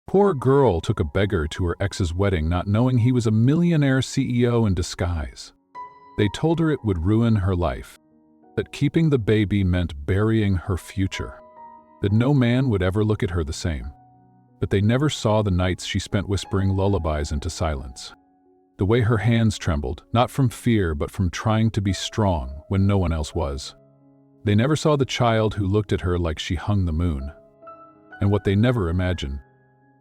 Poor girl took a beggar to her ex's wedding not knowing he was a millionaire CEO in disguise. They told her it would ruin her life, that keeping the baby meant burying her future, that no man would ever look at her the same. But they never saw the nights she spent whispering lullabies into silence. The way her hands trembled, not from fear but from trying to be strong when no one else was. They never saw the child who looked at her like she hung the moon. And what they never imagined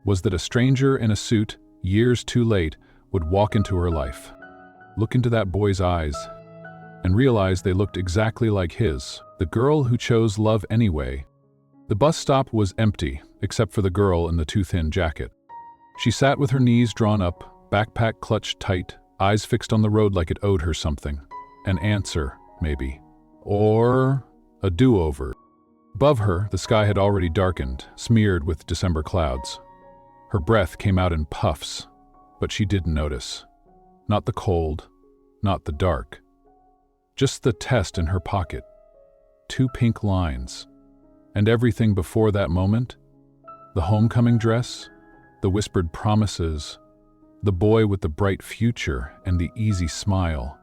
was that a stranger in a suit, years too late, would walk into her life, look into that boy's eyes, and realize they looked exactly like his, the girl who chose love anyway. The bus stop was empty, except for the girl in the too-thin jacket. She sat with her knees drawn up, backpack clutched tight, eyes fixed on the road like it owed her something. An answer, maybe. Or a do-over. Above her, the sky had already darkened, smeared with December clouds. Her breath came out in puffs, but she didn't notice. Not the cold, not the dark. Just the test in her pocket. 2 pink lines. And everything before that moment? The homecoming dress, the whispered promises, the boy with the bright future and the easy smile.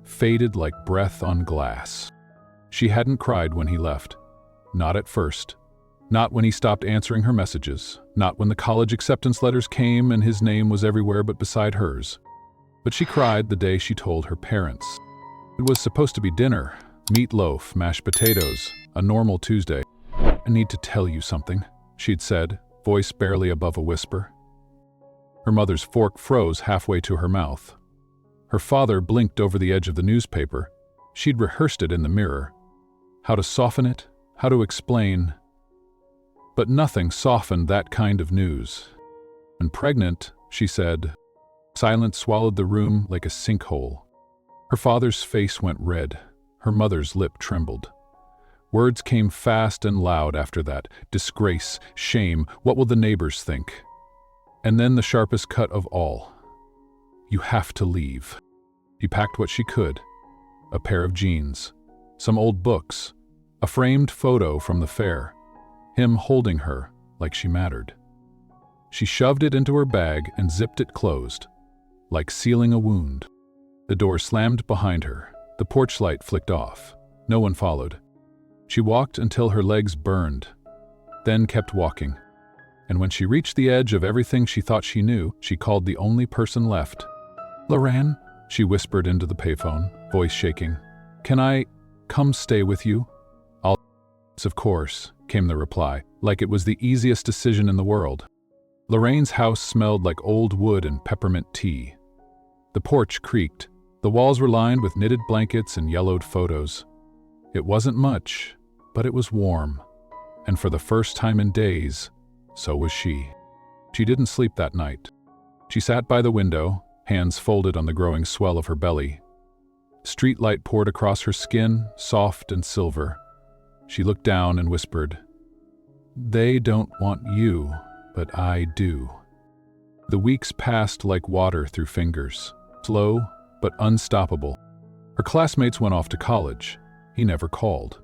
Faded like breath on glass. She hadn't cried when he left. Not at first. Not when he stopped answering her messages. Not when the college acceptance letters came and his name was everywhere but beside hers. But she cried the day she told her parents. It was supposed to be dinner. Meatloaf, mashed potatoes, a normal Tuesday. "I need to tell you something," she'd said, voice barely above a whisper. Her mother's fork froze halfway to her mouth. Her father blinked over the edge of the newspaper. She'd rehearsed it in the mirror. How to soften it, how to explain. But nothing softened that kind of news. "I'm pregnant," she said. Silence swallowed the room like a sinkhole. Her father's face went red. Her mother's lip trembled. Words came fast and loud after that. Disgrace, shame, what will the neighbors think? And then the sharpest cut of all. "You have to leave." She packed what she could. A pair of jeans, some old books, a framed photo from the fair, him holding her like she mattered. She shoved it into her bag and zipped it closed, like sealing a wound. The door slammed behind her. The porch light flicked off. No one followed. She walked until her legs burned, then kept walking. And when she reached the edge of everything she thought she knew, she called the only person left. "Lorraine," she whispered into the payphone, voice shaking. "Can I come stay with you?" "I'll." "Of course," came the reply, like it was the easiest decision in the world. Lorraine's house smelled like old wood and peppermint tea. The porch creaked. The walls were lined with knitted blankets and yellowed photos. It wasn't much, but it was warm. And for the first time in days, so was she. She didn't sleep that night. She sat by the window, hands folded on the growing swell of her belly. Street light poured across her skin, soft and silver. She looked down and whispered, "They don't want you, but I do." The weeks passed like water through fingers, slow but unstoppable. Her classmates went off to college. He never called.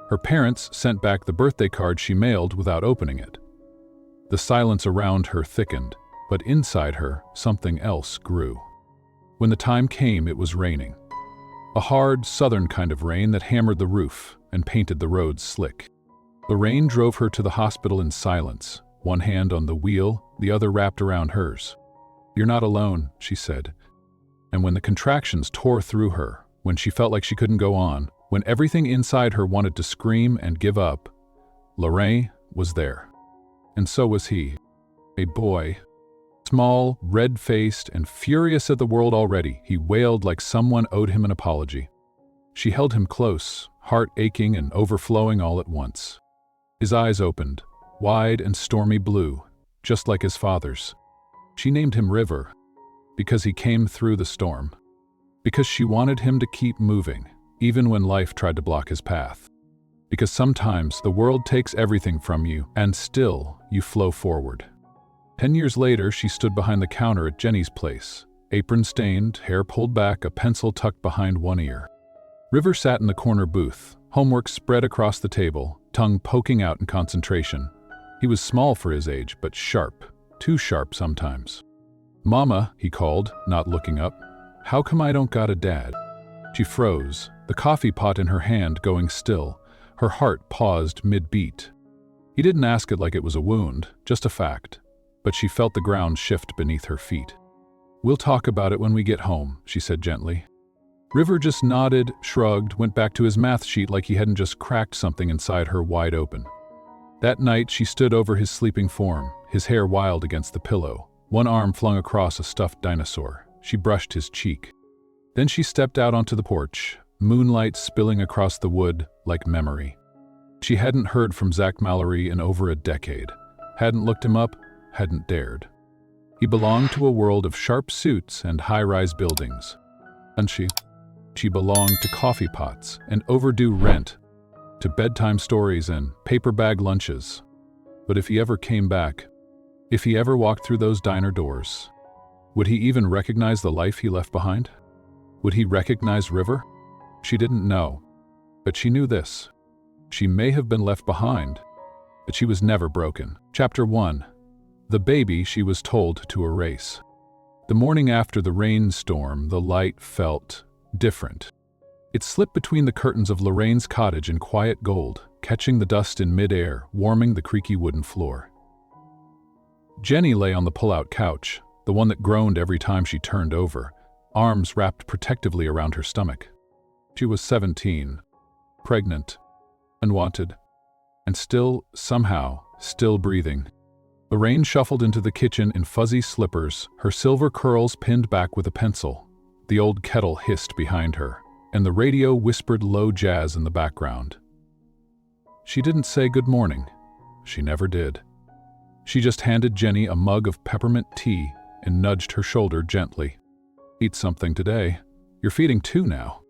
Her parents sent back the birthday card she mailed without opening it. The silence around her thickened, but inside her, something else grew. When the time came, it was raining. A hard, southern kind of rain that hammered the roof and painted the roads slick. The rain drove her to the hospital in silence, one hand on the wheel, the other wrapped around hers. "You're not alone," she said. And when the contractions tore through her, when she felt like she couldn't go on, when everything inside her wanted to scream and give up, Lorraine was there. And so was he. A boy. Small, red-faced, and furious at the world already, he wailed like someone owed him an apology. She held him close, heart aching and overflowing all at once. His eyes opened, wide and stormy blue, just like his father's. She named him River, because he came through the storm. Because she wanted him to keep moving, even when life tried to block his path. Because sometimes the world takes everything from you, and still you flow forward. 10 years later, she stood behind the counter at Jenny's place, apron stained, hair pulled back, a pencil tucked behind one ear. River sat in the corner booth, homework spread across the table, tongue poking out in concentration. He was small for his age, but sharp, too sharp sometimes. "Mama," he called, not looking up. "How come I don't got a dad?" She froze, the coffee pot in her hand going still. Her heart paused mid-beat. He didn't ask it like it was a wound, just a fact, but she felt the ground shift beneath her feet. "We'll talk about it when we get home," she said gently. River just nodded, shrugged, went back to his math sheet like he hadn't just cracked something inside her wide open. That night she stood over his sleeping form, his hair wild against the pillow, one arm flung across a stuffed dinosaur. She brushed his cheek. Then she stepped out onto the porch, moonlight spilling across the wood like memory. She hadn't heard from Zach Mallory in over a decade, hadn't looked him up, hadn't dared. He belonged to a world of sharp suits and high-rise buildings. And she belonged to coffee pots and overdue rent, to bedtime stories and paper bag lunches. But if he ever came back, if he ever walked through those diner doors, would he even recognize the life he left behind? Would he recognize River? She didn't know, but she knew this. She may have been left behind, but she was never broken. Chapter 1. The baby she was told to erase. The morning after the rainstorm, the light felt different. It slipped between the curtains of Lorraine's cottage in quiet gold, catching the dust in midair, warming the creaky wooden floor. Jenny lay on the pull-out couch, the one that groaned every time she turned over, arms wrapped protectively around her stomach. She was 17, pregnant, unwanted, and still, somehow, still breathing. Lorraine shuffled into the kitchen in fuzzy slippers, her silver curls pinned back with a pencil. The old kettle hissed behind her, and the radio whispered low jazz in the background. She didn't say good morning. She never did. She just handed Jenny a mug of peppermint tea and nudged her shoulder gently. "Eat something today. You're feeding two now."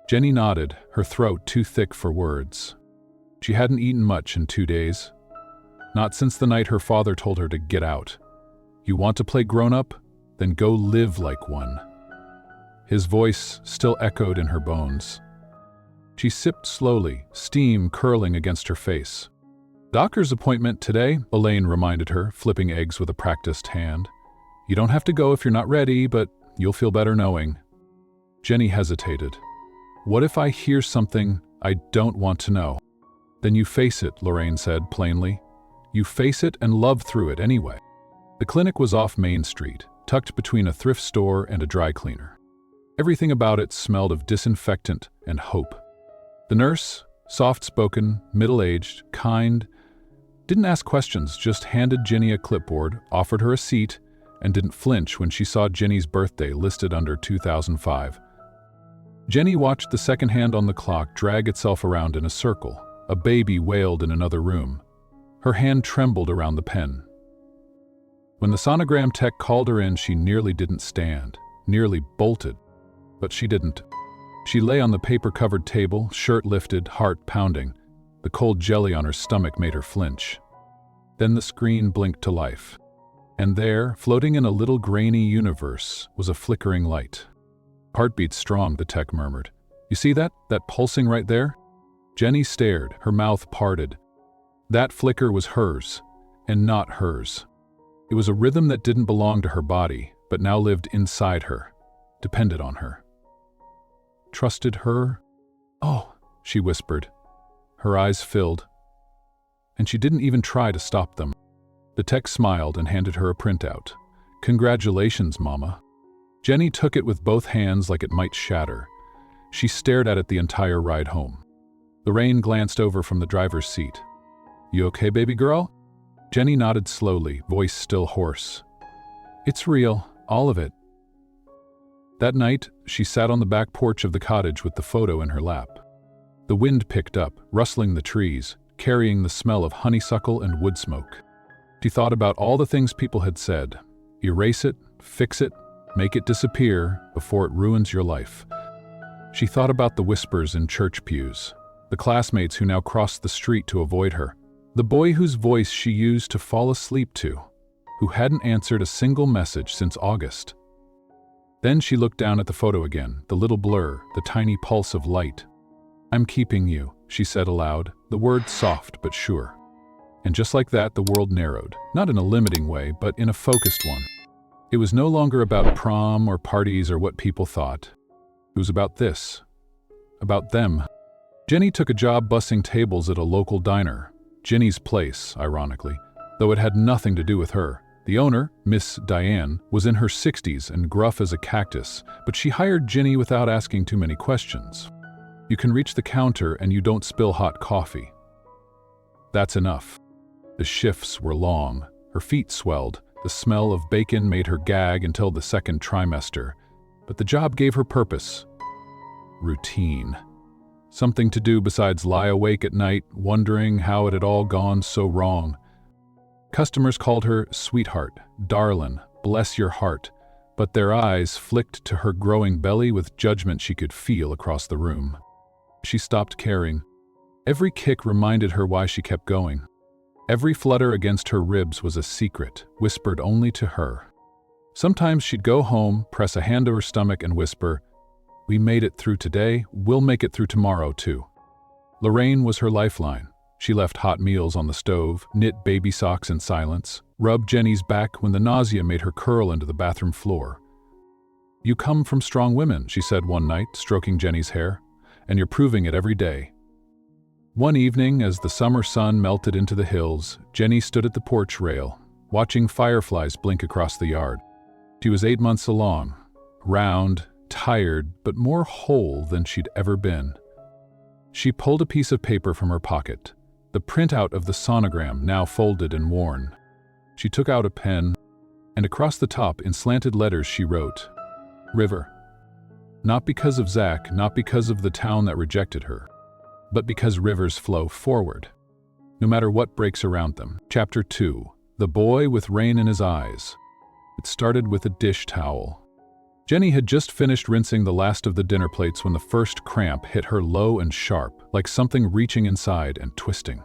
Jenny nodded, her throat too thick for words. She hadn't eaten much in 2 days. Not since the night her father told her to get out. "You want to play grown-up? Then go live like one." His voice still echoed in her bones. She sipped slowly, steam curling against her face. "Doctor's appointment today," Elaine reminded her, flipping eggs with a practiced hand. "You don't have to go if you're not ready, but you'll feel better knowing." Jenny hesitated. "What if I hear something I don't want to know?" "Then you face it," Lorraine said plainly. "You face it and love through it anyway." The clinic was off Main Street, tucked between a thrift store and a dry cleaner. Everything about it smelled of disinfectant and hope. The nurse, soft-spoken, middle-aged, kind, didn't ask questions, just handed Jenny a clipboard, offered her a seat, and didn't flinch when she saw Jenny's birthday listed under 2005. Jenny watched the second hand on the clock drag itself around in a circle. A baby wailed in another room. Her hand trembled around the pen. When the sonogram tech called her in, she nearly didn't stand, nearly bolted. But she didn't. She lay on the paper-covered table, shirt lifted, heart pounding. The cold jelly on her stomach made her flinch. Then the screen blinked to life. And there, floating in a little grainy universe, was a flickering light. "Heartbeat strong," the tech murmured. "You see that? That pulsing right there?" Jenny stared, her mouth parted. That flicker was hers, and not hers. It was a rhythm that didn't belong to her body, but now lived inside her, depended on her. Trusted her? "Oh," she whispered. Her eyes filled, and she didn't even try to stop them. The tech smiled and handed her a printout. "Congratulations, Mama." Jenny took it with both hands like it might shatter. She stared at it the entire ride home. Lorraine glanced over from the driver's seat. "You okay, baby girl?" Jenny nodded slowly, voice still hoarse. "It's real, all of it." That night, she sat on the back porch of the cottage with the photo in her lap. The wind picked up, rustling the trees, carrying the smell of honeysuckle and wood smoke. She thought about all the things people had said. Erase it, fix it, make it disappear before it ruins your life. She thought about the whispers in church pews, the classmates who now crossed the street to avoid her, the boy whose voice she used to fall asleep to, who hadn't answered a single message since August. Then she looked down at the photo again, the little blur, the tiny pulse of light. "I'm keeping you," she said aloud, the word soft but sure. And just like that, the world narrowed, not in a limiting way, but in a focused one. It was no longer about prom or parties or what people thought. It was about this. About them. Jenny took a job bussing tables at a local diner. Jenny's place, ironically, though it had nothing to do with her. The owner, Miss Diane, was in her 60s and gruff as a cactus, but she hired Jenny without asking too many questions. You can reach the counter and you don't spill hot coffee. That's enough. The shifts were long. Her feet swelled. The smell of bacon made her gag until the second trimester. But the job gave her purpose. Routine. Something to do besides lie awake at night, wondering how it had all gone so wrong. Customers called her sweetheart, darlin', bless your heart, but their eyes flicked to her growing belly with judgment she could feel across the room. She stopped caring. Every kick reminded her why she kept going. Every flutter against her ribs was a secret, whispered only to her. Sometimes she'd go home, press a hand to her stomach and whisper, "We made it through today, we'll make it through tomorrow too." Lorraine was her lifeline. She left hot meals on the stove, knit baby socks in silence, rubbed Jenny's back when the nausea made her curl into the bathroom floor. "You come from strong women," she said one night, stroking Jenny's hair, "and you're proving it every day." One evening, as the summer sun melted into the hills, Jenny stood at the porch rail, watching fireflies blink across the yard. She was 8 months along, round, tired, but more whole than she'd ever been. She pulled a piece of paper from her pocket, the printout of the sonogram now folded and worn. She took out a pen, and across the top in slanted letters she wrote, "River." Not because of Zach, not because of the town that rejected her, but because rivers flow forward, no matter what breaks around them. Chapter 2. The Boy with Rain in His Eyes. It started with a dish towel. Jenny had just finished rinsing the last of the dinner plates when the first cramp hit her low and sharp, like something reaching inside and twisting.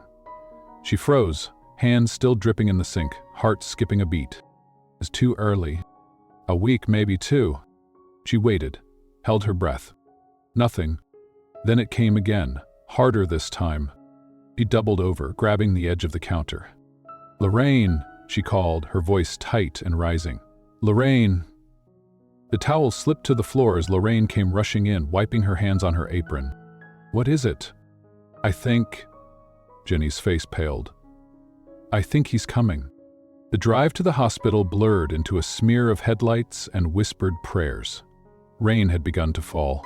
She froze, hands still dripping in the sink, heart skipping a beat. It was too early. A week, maybe 2. She waited, held her breath. Nothing. Then it came again. Harder this time. She doubled over, grabbing the edge of the counter. "Lorraine," she called, her voice tight and rising. "Lorraine." The towel slipped to the floor as Lorraine came rushing in, wiping her hands on her apron. "What is it?" "I think..." Jenny's face paled. "I think he's coming." The drive to the hospital blurred into a smear of headlights and whispered prayers. Rain had begun to fall.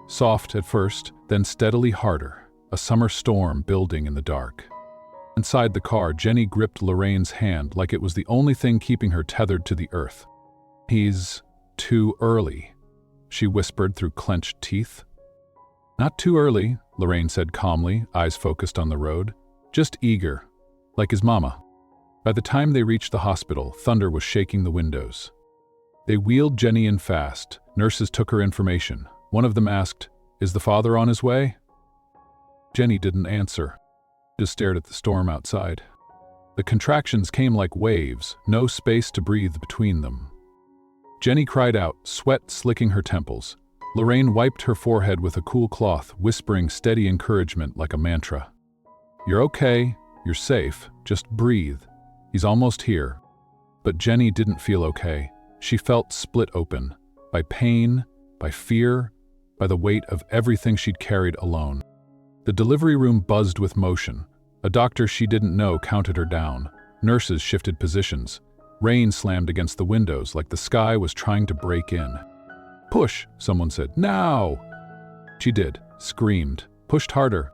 Soft at first, then steadily harder, a summer storm building in the dark. Inside the car, Jenny gripped Lorraine's hand like it was the only thing keeping her tethered to the earth. "He's too early," she whispered through clenched teeth. "Not too early," Lorraine said calmly, eyes focused on the road. "Just eager, like his mama." By the time they reached the hospital, thunder was shaking the windows. They wheeled Jenny in fast. Nurses took her information. One of them asked, "Is the father on his way?" Jenny didn't answer, just stared at the storm outside. The contractions came like waves, no space to breathe between them. Jenny cried out, sweat slicking her temples. Lorraine wiped her forehead with a cool cloth, whispering steady encouragement like a mantra. "You're okay, you're safe, just breathe. He's almost here." But Jenny didn't feel okay. She felt split open, by pain, by fear, by the weight of everything she'd carried alone. The delivery room buzzed with motion. A doctor she didn't know counted her down. Nurses shifted positions. Rain slammed against the windows like the sky was trying to break in. "Push," someone said. "Now!" She did, screamed, pushed harder.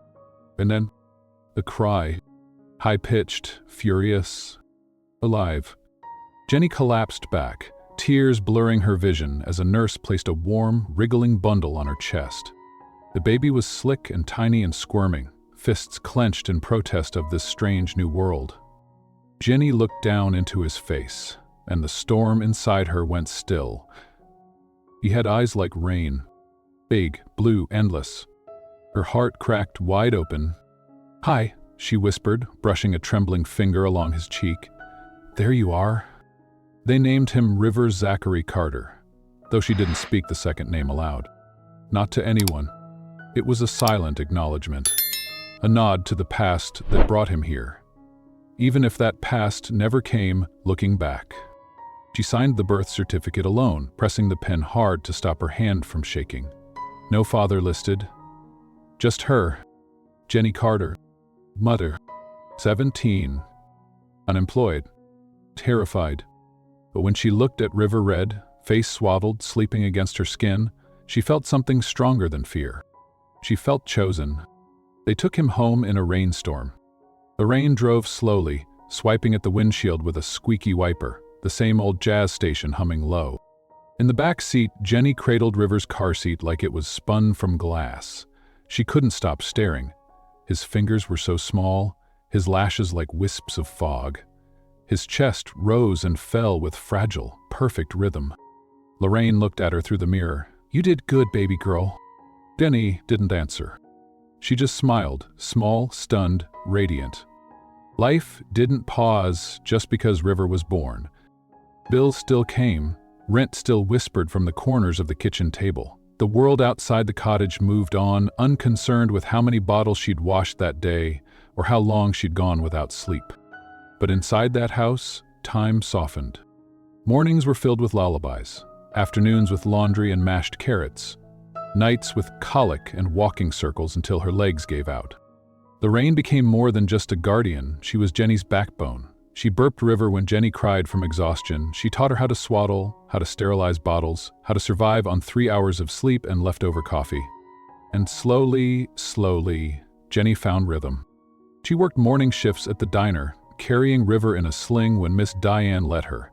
And then, a cry. High-pitched, furious, alive. Jenny collapsed back, tears blurring her vision as a nurse placed a warm, wriggling bundle on her chest. The baby was slick and tiny and squirming, fists clenched in protest of this strange new world. Jenny looked down into his face, and the storm inside her went still. He had eyes like rain, big, blue, endless. Her heart cracked wide open. "Hi," she whispered, brushing a trembling finger along his cheek. "There you are." They named him River Zachary Carter, though she didn't speak the second name aloud. Not to anyone. It was a silent acknowledgement, a nod to the past that brought him here. even if that past never came looking back. She signed the birth certificate alone, pressing the pen hard to stop her hand from shaking. No father listed. Just her, Jenny Carter, mother, 17, unemployed, terrified. But when she looked at River Red, face swaddled, sleeping against her skin, she felt something stronger than fear. She felt chosen. They took him home in a rainstorm. The rain drove slowly, swiping at the windshield with a squeaky wiper, the same old jazz station humming low. In the back seat, Jenny cradled River's car seat like it was spun from glass. She couldn't stop staring. His fingers were so small, his lashes like wisps of fog. His chest rose and fell with fragile, perfect rhythm. Lorraine looked at her through the mirror. "You did good, baby girl." Jenny didn't answer. She just smiled, small, stunned, radiant. Life didn't pause just because River was born. Bills still came, rent still whispered from the corners of the kitchen table. The world outside the cottage moved on, unconcerned with how many bottles she'd washed that day or how long she'd gone without sleep. But inside that house, time softened. Mornings were filled with lullabies, afternoons with laundry and mashed carrots, nights with colic and walking circles until her legs gave out. Lorraine became more than just a guardian. She was Jenny's backbone. She burped River when Jenny cried from exhaustion. She taught her how to swaddle, how to sterilize bottles, how to survive on 3 hours of sleep and leftover coffee. And slowly, Jenny found rhythm. She worked morning shifts at the diner, carrying River in a sling when Miss Diane let her.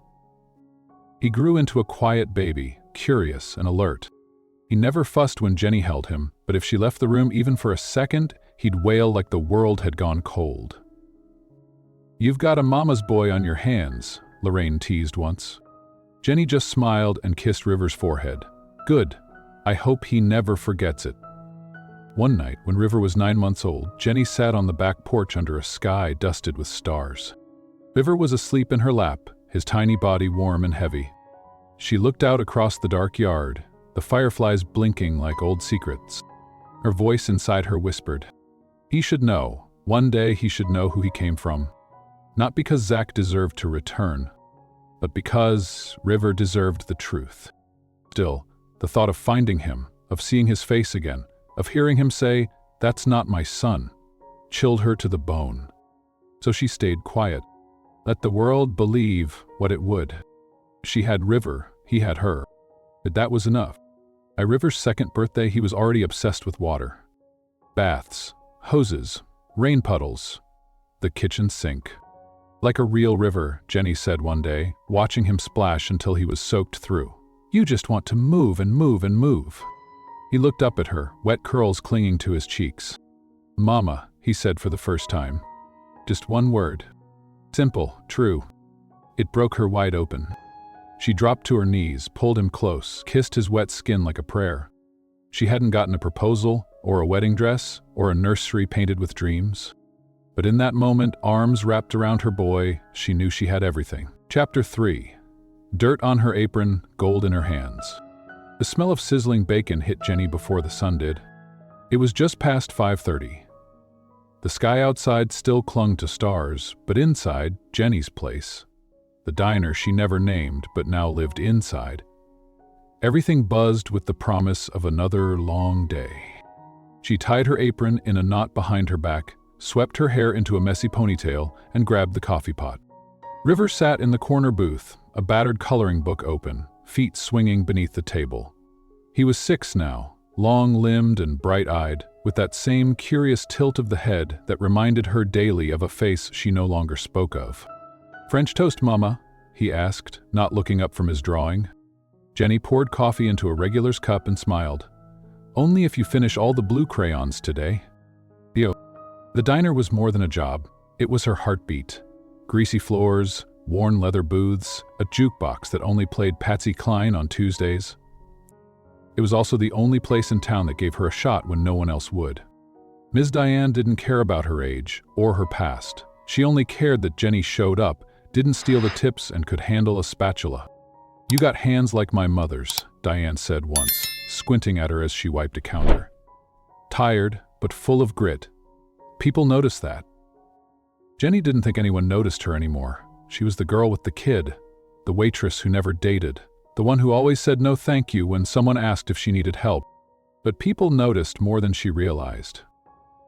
He grew into a quiet baby, curious and alert. He never fussed when Jenny held him, but if she left the room even for a second, he'd wail like the world had gone cold. "You've got a mama's boy on your hands," Lorraine teased once. Jenny just smiled and kissed River's forehead. "Good. I hope he never forgets it." One night, when River was 9 months old, Jenny sat on the back porch under a sky dusted with stars. River was asleep in her lap, his tiny body warm and heavy. She looked out across the dark yard, the fireflies blinking like old secrets. Her voice inside her whispered, "He should know. One day he should know who he came from. Not because Zach deserved to return, but because River deserved the truth." Still, the thought of finding him, of seeing his face again, of hearing him say, "That's not my son," chilled her to the bone. So she stayed quiet. Let the world believe what it would. She had River, he had her. But that was enough. By River's second birthday, he was already obsessed with water. Baths, hoses, rain puddles, the kitchen sink. "Like a real river," Jenny said one day, watching him splash until he was soaked through. "You just want to move and move and move." He looked up at her, wet curls clinging to his cheeks. "Mama," he said for the first time. Just one word. Simple, true. It broke her wide open. She dropped to her knees, pulled him close, kissed his wet skin like a prayer. She hadn't gotten a proposal, or a wedding dress, or a nursery painted with dreams. But in that moment, arms wrapped around her boy, she knew she had everything. Chapter 3. Dirt on her apron, gold in her hands. The smell of sizzling bacon hit Jenny before the sun did. It was just past 5:30. The sky outside still clung to stars, but inside, Jenny's place, the diner she never named but now lived inside, everything buzzed with the promise of another long day. She tied her apron in a knot behind her back, swept her hair into a messy ponytail, and grabbed the coffee pot. River sat in the corner booth, a battered coloring book open, feet swinging beneath the table. He was 6 now, long-limbed and bright-eyed, with that same curious tilt of the head that reminded her daily of a face she no longer spoke of. "French toast, Mama?" he asked, not looking up from his drawing. Jenny poured coffee into a regular's cup and smiled. "Only if you finish all the blue crayons today." The diner was more than a job. It was her heartbeat. Greasy floors, worn leather booths, a jukebox that only played Patsy Cline on Tuesdays. It was also the only place in town that gave her a shot when no one else would. Ms. Diane didn't care about her age or her past. She only cared that Jenny showed up, didn't steal the tips, and could handle a spatula. "You got hands like my mother's," Diane said once, squinting at her as she wiped a counter. Tired, but full of grit. People noticed that. Jenny didn't think anyone noticed her anymore. She was the girl with the kid, the waitress who never dated, the one who always said no thank you when someone asked if she needed help. But people noticed more than she realized.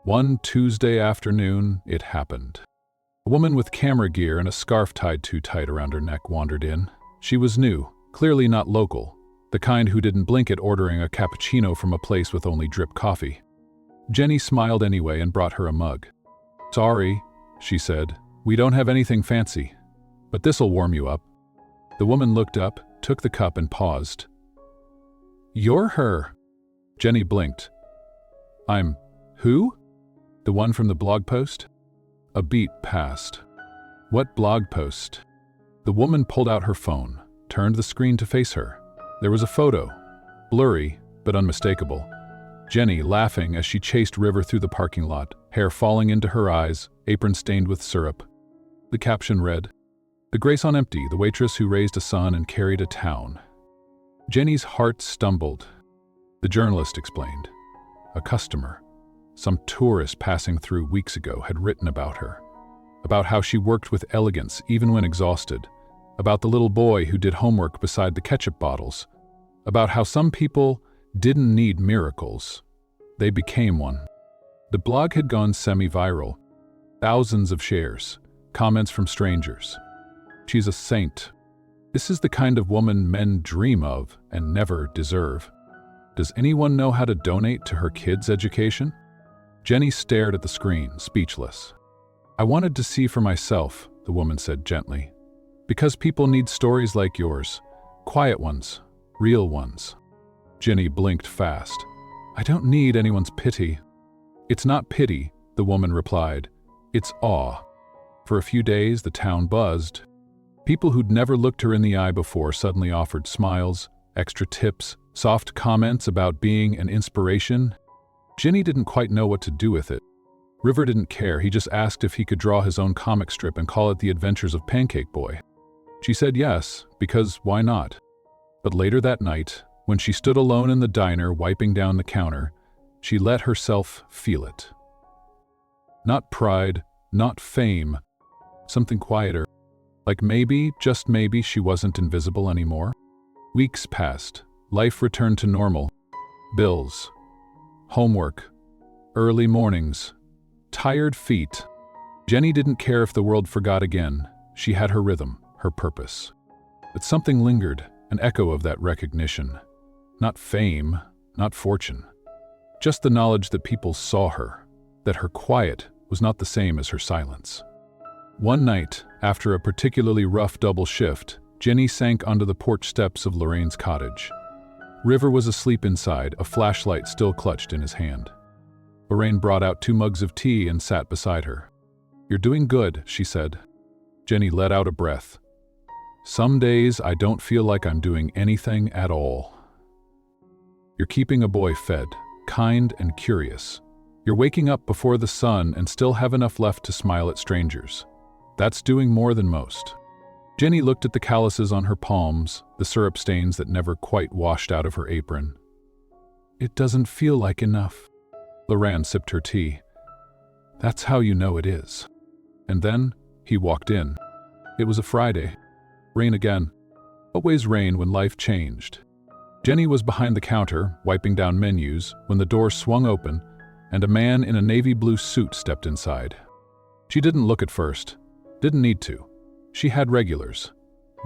One Tuesday afternoon, it happened. A woman with camera gear and a scarf tied too tight around her neck wandered in. She was new, clearly not local, the kind who didn't blink at ordering a cappuccino from a place with only drip coffee. Jenny smiled anyway and brought her a mug. "Sorry," she said, "we don't have anything fancy, but this'll warm you up." The woman looked up, took the cup and paused. "You're her." Jenny blinked. "I'm who? The one from the blog post?" A beat passed. "What blog post?" The woman pulled out her phone, turned the screen to face her. There was a photo, blurry but unmistakable. Jenny laughing as she chased River through the parking lot, hair falling into her eyes, apron stained with syrup. The caption read, "The Grace on Empty, the waitress who raised a son and carried a town." Jenny's heart stumbled. The journalist explained. A customer, some tourist passing through weeks ago, had written about her. About how she worked with elegance even when exhausted. About the little boy who did homework beside the ketchup bottles. About how some people didn't need miracles. They became one. The blog had gone semi-viral. Thousands of shares, comments from strangers. She's a saint. This is the kind of woman men dream of and never deserve. Does anyone know how to donate to her kids' education? Jenny stared at the screen, speechless. "I wanted to see for myself," the woman said gently. "Because people need stories like yours. Quiet ones, real ones." Jenny blinked fast. "I don't need anyone's pity." "It's not pity," the woman replied. "It's awe." For a few days, the town buzzed. People who'd never looked her in the eye before suddenly offered smiles, extra tips, soft comments about being an inspiration. Jenny didn't quite know what to do with it. River didn't care. He just asked if he could draw his own comic strip and call it The Adventures of Pancake Boy. She said yes, because why not? But later that night, when she stood alone in the diner wiping down the counter, she let herself feel it. Not pride, not fame, something quieter. Like maybe, just maybe, she wasn't invisible anymore. Weeks passed. Life returned to normal. Bills, homework, early mornings, tired feet. Jenny didn't care if the world forgot again. She had her rhythm, her purpose. But something lingered, an echo of that recognition. Not fame, not fortune. Just the knowledge that people saw her, that her quiet was not the same as her silence. One night, after a particularly rough double shift, Jenny sank onto the porch steps of Lorraine's cottage. River was asleep inside, a flashlight still clutched in his hand. Lorraine brought out 2 mugs of tea and sat beside her. "You're doing good," she said. Jenny let out a breath. "Some days I don't feel like I'm doing anything at all." You're keeping a boy fed, kind and curious. You're waking up before the sun and still have enough left to smile at strangers. That's doing more than most. Jenny looked at the calluses on her palms, the syrup stains that never quite washed out of her apron. "It doesn't feel like enough." Lorraine sipped her tea. "That's how you know it is." And then he walked in. It was a Friday. Rain again. Always rain when life changed. Jenny was behind the counter, wiping down menus, when the door swung open and a man in a navy blue suit stepped inside. She didn't look at first. Didn't need to. She had regulars.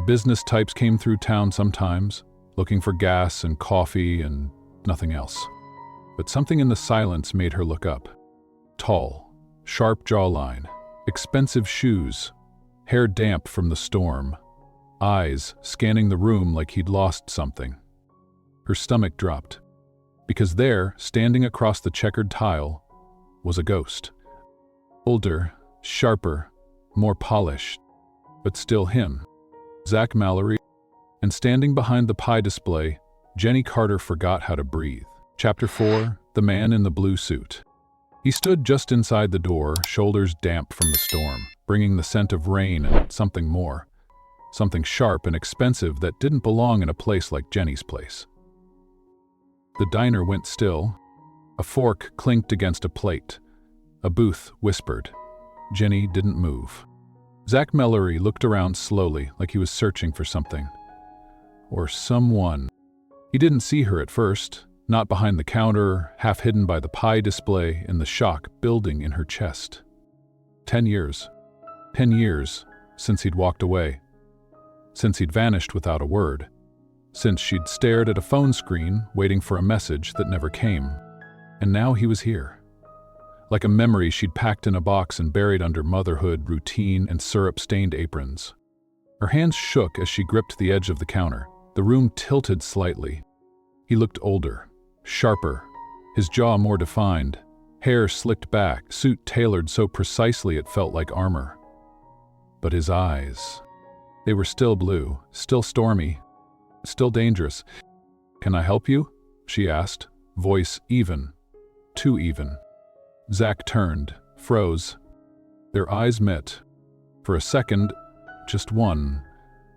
Business types came through town sometimes, looking for gas and coffee and nothing else. But something in the silence made her look up. Tall, sharp jawline, expensive shoes, hair damp from the storm, eyes scanning the room like he'd lost something. Her stomach dropped, because there, standing across the checkered tile, was a ghost. Older, sharper, more polished, but still him. Zach Mallory. And standing behind the pie display, Jenny Carter forgot how to breathe. Chapter 4, The Man in the Blue Suit. He stood just inside the door, shoulders damp from the storm, bringing the scent of rain and something more. Something sharp and expensive that didn't belong in a place like Jenny's place. The diner went still. A fork clinked against a plate. A booth whispered, Jenny didn't move. Zach Mallory looked around slowly, like he was searching for something. Or someone. He didn't see her at first, not behind the counter, half hidden by the pie display and the shock building in her chest. 10 years. 10 years since he'd walked away. Since he'd vanished without a word. Since she'd stared at a phone screen, waiting for a message that never came. And now he was here. Like a memory she'd packed in a box and buried under motherhood, routine, and syrup-stained aprons. Her hands shook as she gripped the edge of the counter. The room tilted slightly. He looked older, sharper, his jaw more defined, hair slicked back, suit tailored so precisely it felt like armor. But his eyes, they were still blue, still stormy, still dangerous. "Can I help you?" she asked, voice even, too even. Zach turned, froze. Their eyes met. For a second, just one,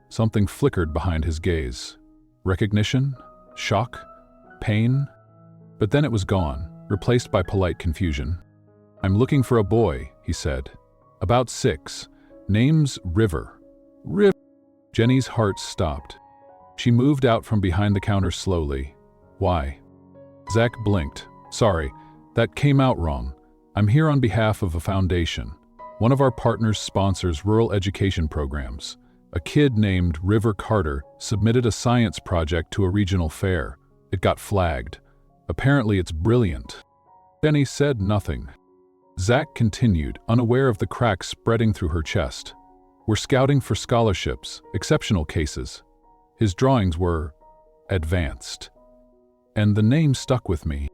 something flickered behind his gaze. Recognition? Shock? Pain? But then it was gone, replaced by polite confusion. "I'm looking for a boy," he said. "About 6. Name's River." "River?" Jenny's heart stopped. She moved out from behind the counter slowly. "Why?" Zach blinked. "Sorry, that came out wrong. I'm here on behalf of a foundation. One of our partners sponsors rural education programs. A kid named River Carter submitted a science project to a regional fair. It got flagged. Apparently it's brilliant." Jenny said nothing. Zach continued, unaware of the cracks spreading through her chest. "We're scouting for scholarships, exceptional cases." His drawings were advanced. And the name stuck with me.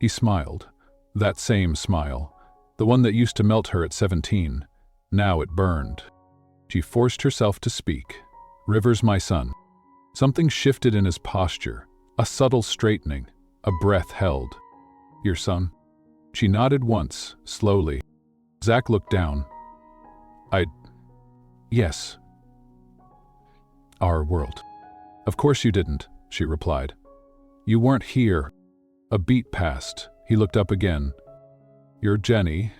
He smiled. That same smile. The one that used to melt her at 17. Now it burned. She forced herself to speak. "River's my son." Something shifted in his posture. A subtle straightening. A breath held. "Your son?" She nodded once, slowly. Zach looked down. Yes. Our world." "Of course you didn't," she replied. "You weren't here." A beat passed. He looked up again. "You're Jenny."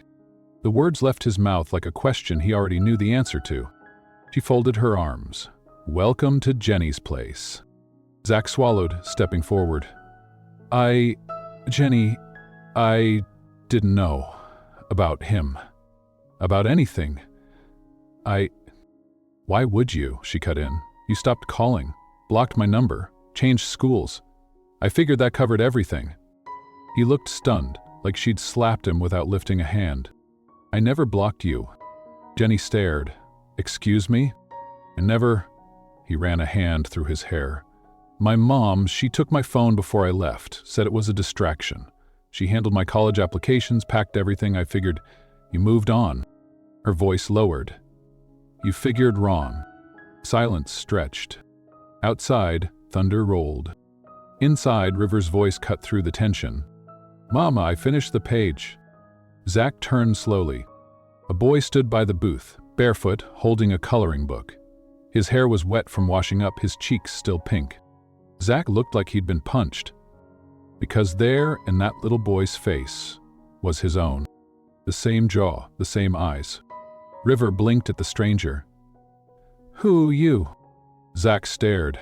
The words left his mouth like a question he already knew the answer to. She folded her arms. "Welcome to Jenny's place." Zach swallowed, stepping forward. Jenny, I didn't know about him. About anything. Why would you?" she cut in. "You stopped calling, blocked my number, changed schools. I figured that covered everything." He looked stunned, like she'd slapped him without lifting a hand. "I never blocked you." Jenny stared. "Excuse me?" "I never..." He ran a hand through his hair. "My mom, she took my phone before I left, said it was a distraction. She handled my college applications, packed everything. I figured, you moved on." Her voice lowered. "You figured wrong." Silence stretched. Outside, thunder rolled. Inside, River's voice cut through the tension. "Mama, I finished the page." Zach turned slowly. A boy stood by the booth, barefoot, holding a coloring book. His hair was wet from washing up, his cheeks still pink. Zach looked like he'd been punched. Because there, in that little boy's face, was his own. The same jaw, the same eyes. River blinked at the stranger. "Who you?" Zach stared.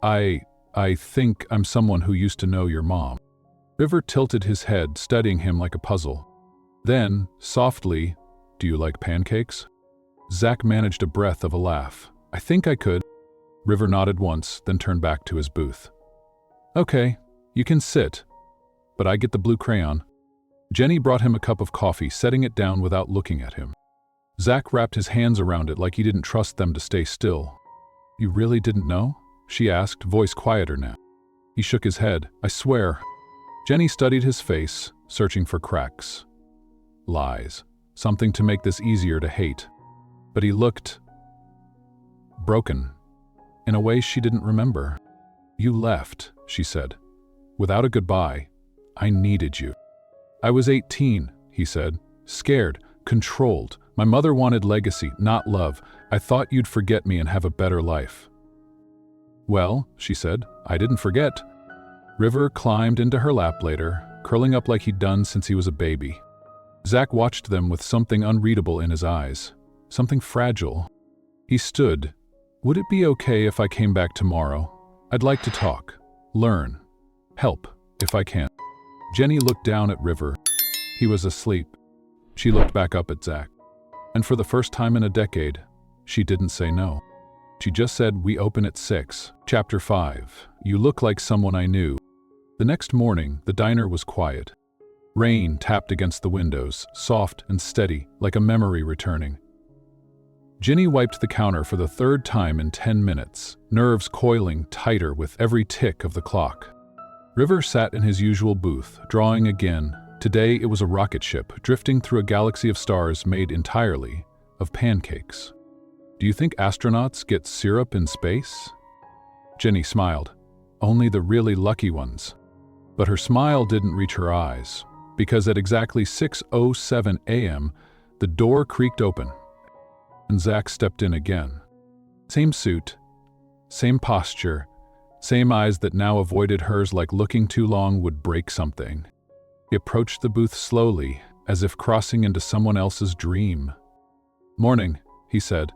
I think I'm someone who used to know your mom." River tilted his head, studying him like a puzzle. Then, softly, "Do you like pancakes?" Zach managed a breath of a laugh. "I think I could." River nodded once, then turned back to his booth. "Okay, you can sit, but I get the blue crayon." Jenny brought him a cup of coffee, setting it down without looking at him. Zach wrapped his hands around it like he didn't trust them to stay still. "You really didn't know?" she asked, voice quieter now. He shook his head. "I swear." Jenny studied his face, searching for cracks. Lies. Something to make this easier to hate. But he looked broken, in a way she didn't remember. "You left," she said, "without a goodbye. I needed you." "I was 18, he said, "scared, controlled. My mother wanted legacy, not love. I thought you'd forget me and have a better life." "Well," she said, "I didn't forget." River climbed into her lap later, curling up like he'd done since he was a baby. Zach watched them with something unreadable in his eyes, something fragile. He stood. Would it be okay if I came back tomorrow? I'd like to talk, learn, help, if I can. Jenny looked down at River. He was asleep. She looked back up at Zach. And for the first time in a decade, she didn't say no. She just said, "We open at 6. Chapter 5. You look like someone I knew." The next morning, the diner was quiet. Rain tapped against the windows, soft and steady, like a memory returning. Ginny wiped the counter for the third time in 10 minutes, nerves coiling tighter with every tick of the clock. River sat in his usual booth, drawing again. Today it was a rocket ship drifting through a galaxy of stars made entirely of pancakes. "Do you think astronauts get syrup in space?" Ginny smiled. "Only the really lucky ones." But her smile didn't reach her eyes, because at exactly 6:07 a.m., the door creaked open, and Zach stepped in again. Same suit, same posture, same eyes that now avoided hers like looking too long would break something. He approached the booth slowly, as if crossing into someone else's dream. "Morning," he said,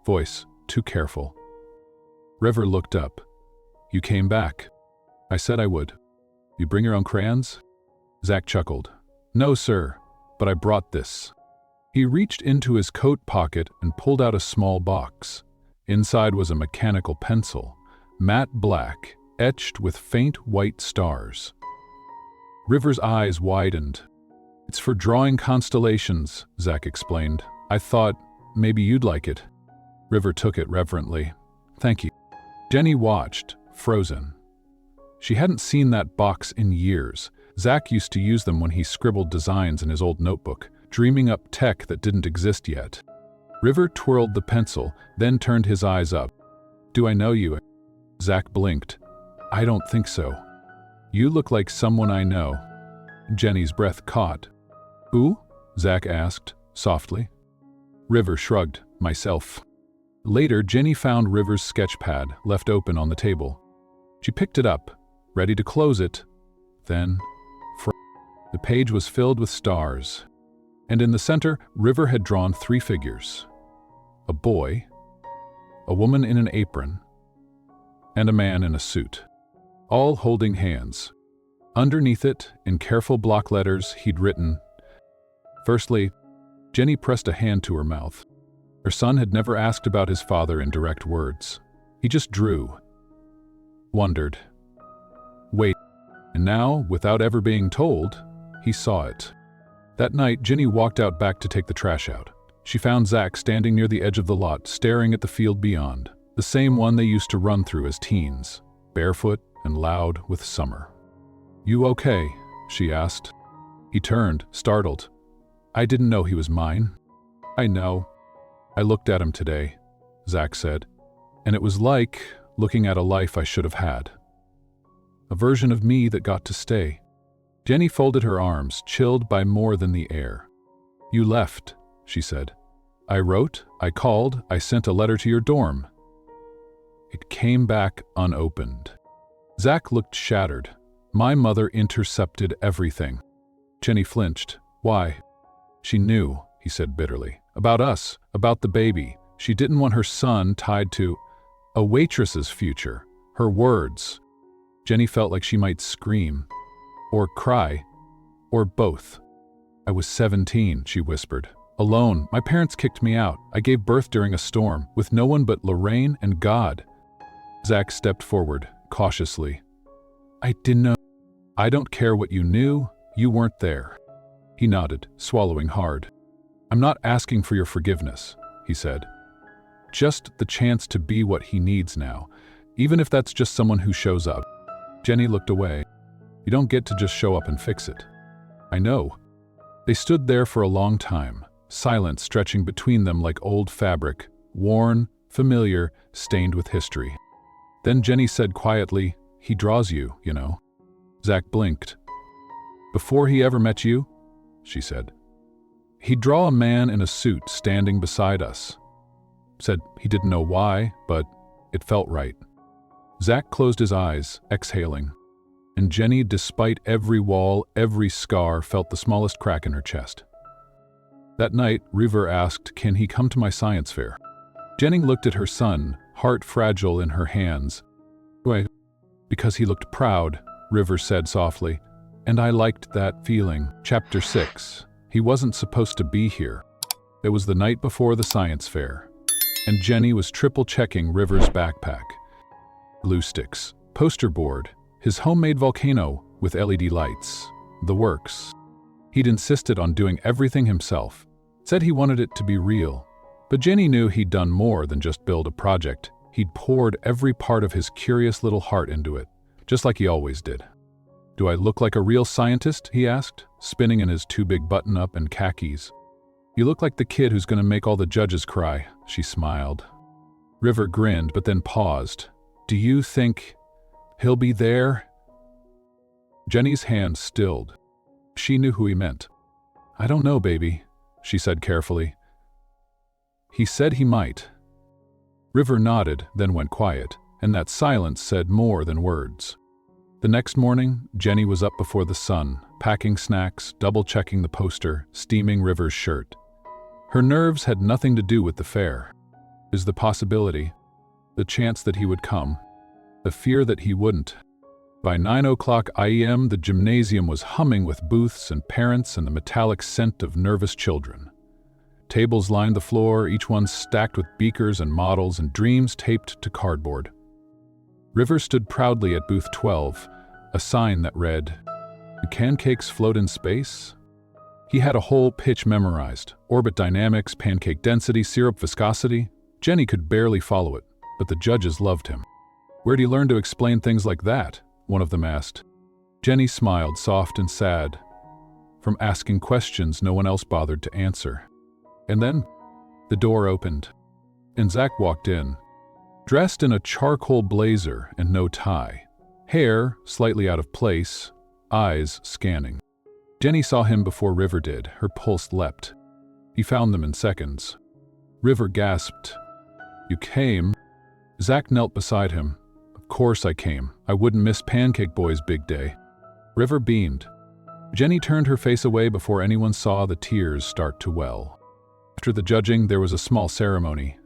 voice too careful. River looked up. "You came back. I said I would. You bring your own crayons?" Zach chuckled. "No, sir, but I brought this." He reached into his coat pocket and pulled out a small box. Inside was a mechanical pencil, matte black, etched with faint white stars. River's eyes widened. "It's for drawing constellations," Zach explained. "I thought maybe you'd like it." River took it reverently. "Thank you." Jenny watched, frozen. She hadn't seen that box in years. Zach used to use them when he scribbled designs in his old notebook, dreaming up tech that didn't exist yet. River twirled the pencil, then turned his eyes up. "Do I know you?" Zach blinked. "I don't think so." "You look like someone I know." Jenny's breath caught. "Who?" Zach asked, softly. River shrugged. "Myself." Later, Jenny found River's sketch pad left open on the table. She picked it up, ready to close it. Then, the page was filled with stars. And in the center, River had drawn 3 figures. A boy, a woman in an apron, and a man in a suit, all holding hands. Underneath it, in careful block letters, he'd written, "Firstly," Jenny pressed a hand to her mouth. Her son had never asked about his father in direct words. He just drew, wondered, waited, and now, without ever being told, he saw it. That night, Jenny walked out back to take the trash out. She found Zach standing near the edge of the lot, staring at the field beyond, the same one they used to run through as teens, barefoot and loud with summer. "You okay?" she asked. He turned, startled. "I didn't know he was mine." "I know. I looked at him today," Zach said, "and it was like looking at a life I should have had. A version of me that got to stay." Jenny folded her arms, chilled by more than the air. "You left," she said. "I wrote, I called, I sent a letter to your dorm. It came back unopened." Zach looked shattered. "My mother intercepted everything." Jenny flinched. "Why?" "She knew," he said bitterly. "About us, about the baby. She didn't want her son tied to a waitress's future. Her words." Jenny felt like she might scream, or cry, or both. "I was 17, she whispered. "Alone. My parents kicked me out. I gave birth during a storm, with no one but Lorraine and God." Zach stepped forward, cautiously. "I didn't know." "I don't care what you knew. You weren't there." He nodded, swallowing hard. "I'm not asking for your forgiveness," he said. "Just the chance to be what he needs now, even if that's just someone who shows up." Jenny looked away. "You don't get to just show up and fix it." "I know." They stood there for a long time, silence stretching between them like old fabric, worn, familiar, stained with history. Then Jenny said quietly, "He draws you, you know." Zach blinked. "Before he ever met you?" she said. "He'd draw a man in a suit standing beside us." Said he didn't know why, but it felt right. Zach closed his eyes, exhaling. And Jenny, despite every wall, every scar, felt the smallest crack in her chest. That night, River asked, "Can he come to my science fair?" Jenny looked at her son, heart fragile in her hands. "Why?" "Because he looked proud," River said softly, "and I liked that feeling." Chapter 6. He wasn't supposed to be here. It was the night before the science fair, and Jenny was triple-checking River's backpack. Glue sticks, poster board, his homemade volcano with LED lights, the works. He'd insisted on doing everything himself, said he wanted it to be real. But Jenny knew he'd done more than just build a project. He'd poured every part of his curious little heart into it, just like he always did. "Do I look like a real scientist?" he asked, spinning in his too big button-up and khakis. "You look like the kid who's going to make all the judges cry," she smiled. River grinned, but then paused. "Do you think he'll be there?" Jenny's hand stilled. She knew who he meant. "I don't know, baby," she said carefully. "He said he might." River nodded, then went quiet, and that silence said more than words. The next morning, Jenny was up before the sun, packing snacks, double-checking the poster, steaming River's shirt. Her nerves had nothing to do with the fair. It was the possibility, the chance that he would come, the fear that he wouldn't. By 9 o'clock a.m., the gymnasium was humming with booths and parents and the metallic scent of nervous children. Tables lined the floor, each one stacked with beakers and models and dreams taped to cardboard. River stood proudly at booth 12, a sign that read, "Do pancakes float in space?" He had a whole pitch memorized: orbit dynamics, pancake density, syrup viscosity. Jenny could barely follow it, but the judges loved him. "Where'd he learn to explain things like that?" one of them asked. Jenny smiled, soft and sad. "From asking questions no one else bothered to answer." And then, the door opened, and Zach walked in, dressed in a charcoal blazer and no tie, hair slightly out of place, eyes scanning. Jenny saw him before River did. Her pulse leapt. He found them in seconds. River gasped. "You came?" Zach knelt beside him. "Of course I came. I wouldn't miss Pancake Boy's big day." River beamed. Jenny turned her face away before anyone saw the tears start to well. After the judging, there was a small ceremony.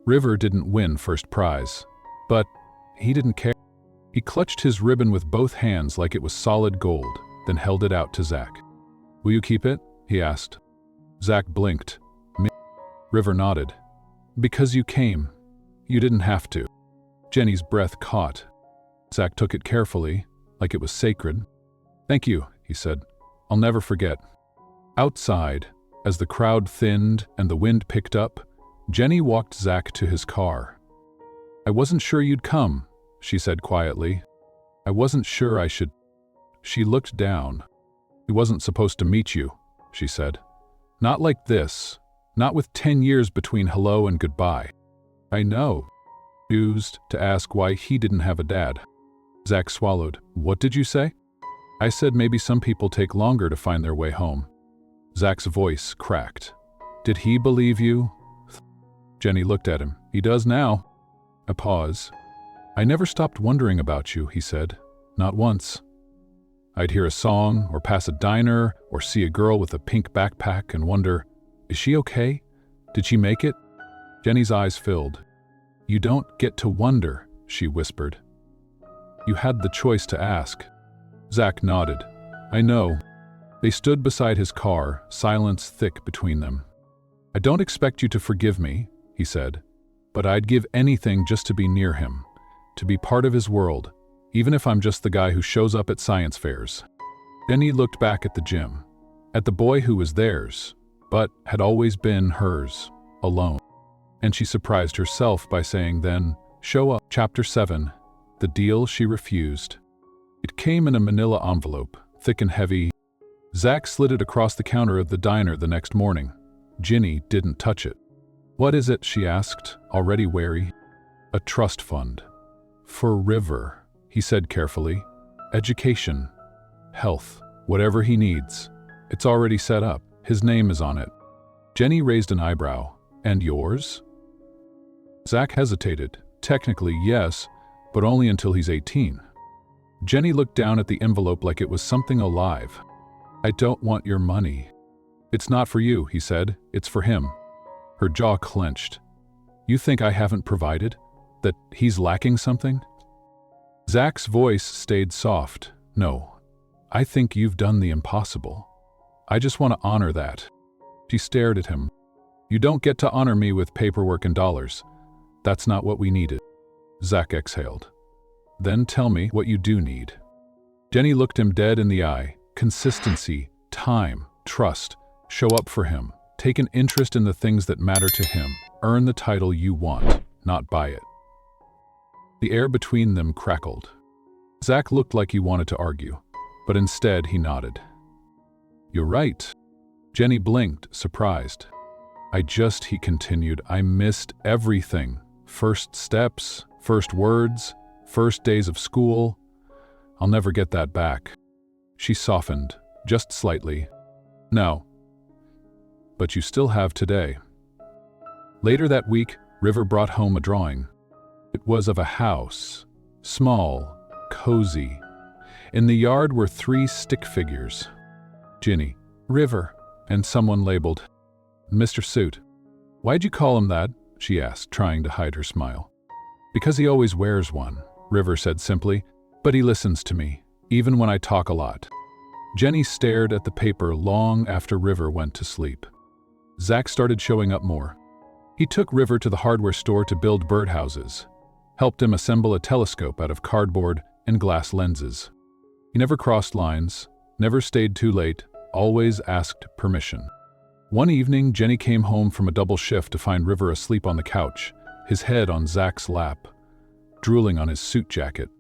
River didn't win first prize, but he didn't care. He clutched his ribbon with both hands like it was solid gold, then held it out to Zach. "Will you keep it?" he asked. Zach blinked. "Me?" River nodded. "Because you came. You didn't have to." Jenny's breath caught. Zach took it carefully, like it was sacred. "Thank you," he said. "I'll never forget." Outside, as the crowd thinned and the wind picked up, Jenny walked Zach to his car. "I wasn't sure you'd come," she said quietly. "I wasn't sure I should." She looked down. "He wasn't supposed to meet you," she said. "Not like this. Not with 10 years between hello and goodbye." "I know." Used to ask why he didn't have a dad. Zach swallowed. "What did you say?" "I said maybe some people take longer to find their way home." Zach's voice cracked. "Did he believe you?" Jenny looked at him. "He does now." A pause. "I never stopped wondering about you," he said. "Not once. I'd hear a song, or pass a diner, or see a girl with a pink backpack and wonder, is she okay? Did she make it?" Jenny's eyes filled. "You don't get to wonder," she whispered. "You had the choice to ask." Zach nodded. "I know." They stood beside his car, silence thick between them. "I don't expect you to forgive me," he said, "but I'd give anything just to be near him, to be part of his world, even if I'm just the guy who shows up at science fairs." Then he looked back at the gym, at the boy who was theirs, but had always been hers, alone. And she surprised herself by saying then, "Show up." Chapter 7. The deal she refused. It came in a manila envelope, thick and heavy. Zach slid it across the counter of the diner the next morning. Ginny didn't touch it. "What is it?" she asked, already wary. "A trust fund. For River," he said carefully. "Education, health, whatever he needs. It's already set up. His name is on it." Jenny raised an eyebrow. "And yours?" Zach hesitated. "Technically, yes, but only until he's 18. Jenny looked down at the envelope like it was something alive. "I don't want your money." "It's not for you," he said. "It's for him." Her jaw clenched. "You think I haven't provided? That he's lacking something?" Zach's voice stayed soft. "No, I think you've done the impossible. I just want to honor that." She stared at him. "You don't get to honor me with paperwork and dollars. That's not what we needed." Zach exhaled. "Then tell me what you do need." Jenny looked him dead in the eye. Consistency, time, trust. Show up for him. Take an interest in the things that matter to him. Earn the title you want, not buy it. The air between them crackled. Zach looked like he wanted to argue, but instead he nodded. "You're right." Jenny blinked, surprised. He continued, "I missed everything. First steps, first words, first days of school. I'll never get that back." She softened, just slightly. "No. But you still have today." Later that week, River brought home a drawing. It was of a house, small, cozy. In the yard were 3 stick figures. Ginny, River, and someone labeled Mr. Suit. "Why'd you call him that?" she asked, trying to hide her smile. "Because he always wears one," River said simply, "but he listens to me, even when I talk a lot." Jenny stared at the paper long after River went to sleep. Zach started showing up more. He took River to the hardware store to build birdhouses, helped him assemble a telescope out of cardboard and glass lenses. He never crossed lines, never stayed too late, always asked permission. One evening, Jenny came home from a double shift to find River asleep on the couch, his head on Zach's lap, drooling on his suit jacket.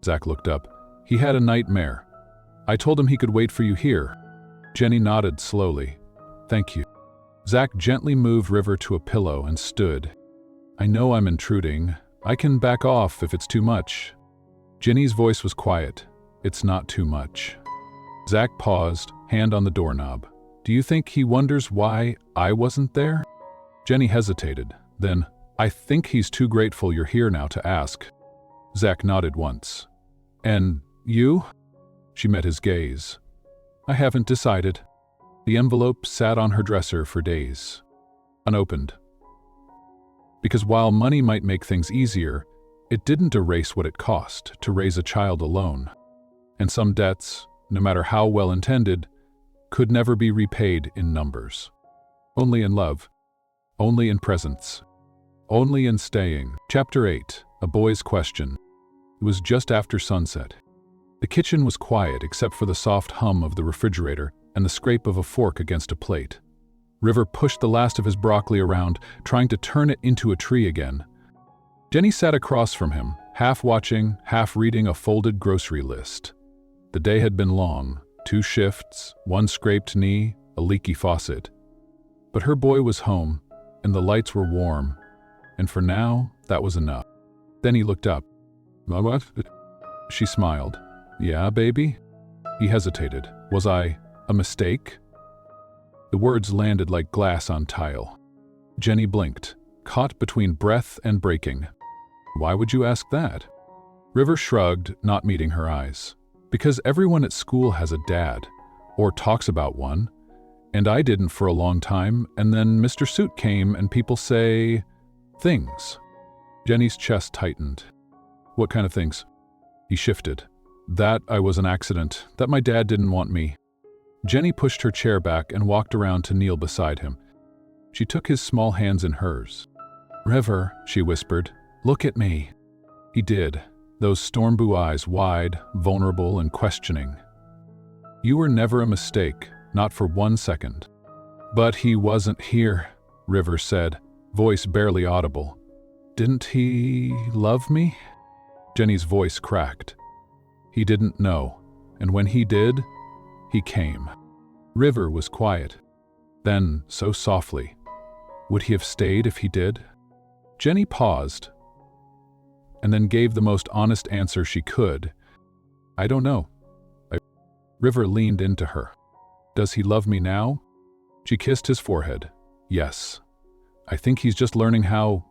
Zach looked up. "He had a nightmare. I told him he could wait for you here." Jenny nodded slowly. "Thank you." Zach gently moved River to a pillow and stood. "I know I'm intruding. I can back off if it's too much." Jenny's voice was quiet. "It's not too much." Zach paused, hand on the doorknob. "Do you think he wonders why I wasn't there?" Jenny hesitated. Then, "I think he's too grateful you're here now to ask." Zach nodded once. "And you?" She met his gaze. "I haven't decided." The envelope sat on her dresser for days, unopened. Because while money might make things easier, it didn't erase what it cost to raise a child alone. And some debts, no matter how well-intended, could never be repaid in numbers. Only in love, only in presence, only in staying. Chapter 8, A Boy's Question. It was just after sunset. The kitchen was quiet except for the soft hum of the refrigerator and the scrape of a fork against a plate. River pushed the last of his broccoli around, trying to turn it into a tree again. Jenny sat across from him, half watching, half reading a folded grocery list. The day had been long, 2 shifts, 1 scraped knee, a leaky faucet. But her boy was home, and the lights were warm, and for now, that was enough. Then he looked up. "What?" She smiled. "Yeah, baby?" He hesitated. "Was I a mistake?" The words landed like glass on tile. Jenny blinked, caught between breath and breaking. "Why would you ask that?" River shrugged, not meeting her eyes. "Because everyone at school has a dad, or talks about one, and I didn't for a long time, and then Mr. Suit came and people say things." Jenny's chest tightened. "What kind of things?" He shifted. "That I was an accident, that my dad didn't want me." Jenny pushed her chair back and walked around to kneel beside him. She took his small hands in hers. "River," she whispered, "look at me." He did, those storm blue eyes wide, vulnerable, and questioning. "You were never a mistake, not for 1 second." "But he wasn't here," River said, voice barely audible. "Didn't he love me?" Jenny's voice cracked. "He didn't know, and when he did, he came." River was quiet. Then, so softly, "Would he have stayed if he did?" Jenny paused, and then gave the most honest answer she could. "I don't know." River leaned into her. "Does he love me now?" She kissed his forehead. "Yes. I think he's just learning how."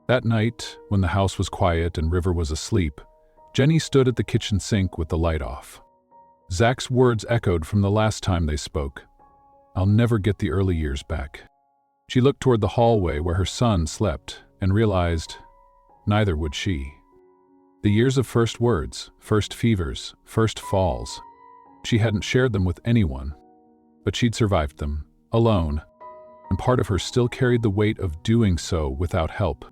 That night, when the house was quiet and River was asleep, Jenny stood at the kitchen sink with the light off. Zach's words echoed from the last time they spoke. I'll never get the early years back. She looked toward the hallway where her son slept and realized neither would she. The years of first words, first fevers, first falls. She hadn't shared them with anyone, but she'd survived them, alone, and part of her still carried the weight of doing so without help.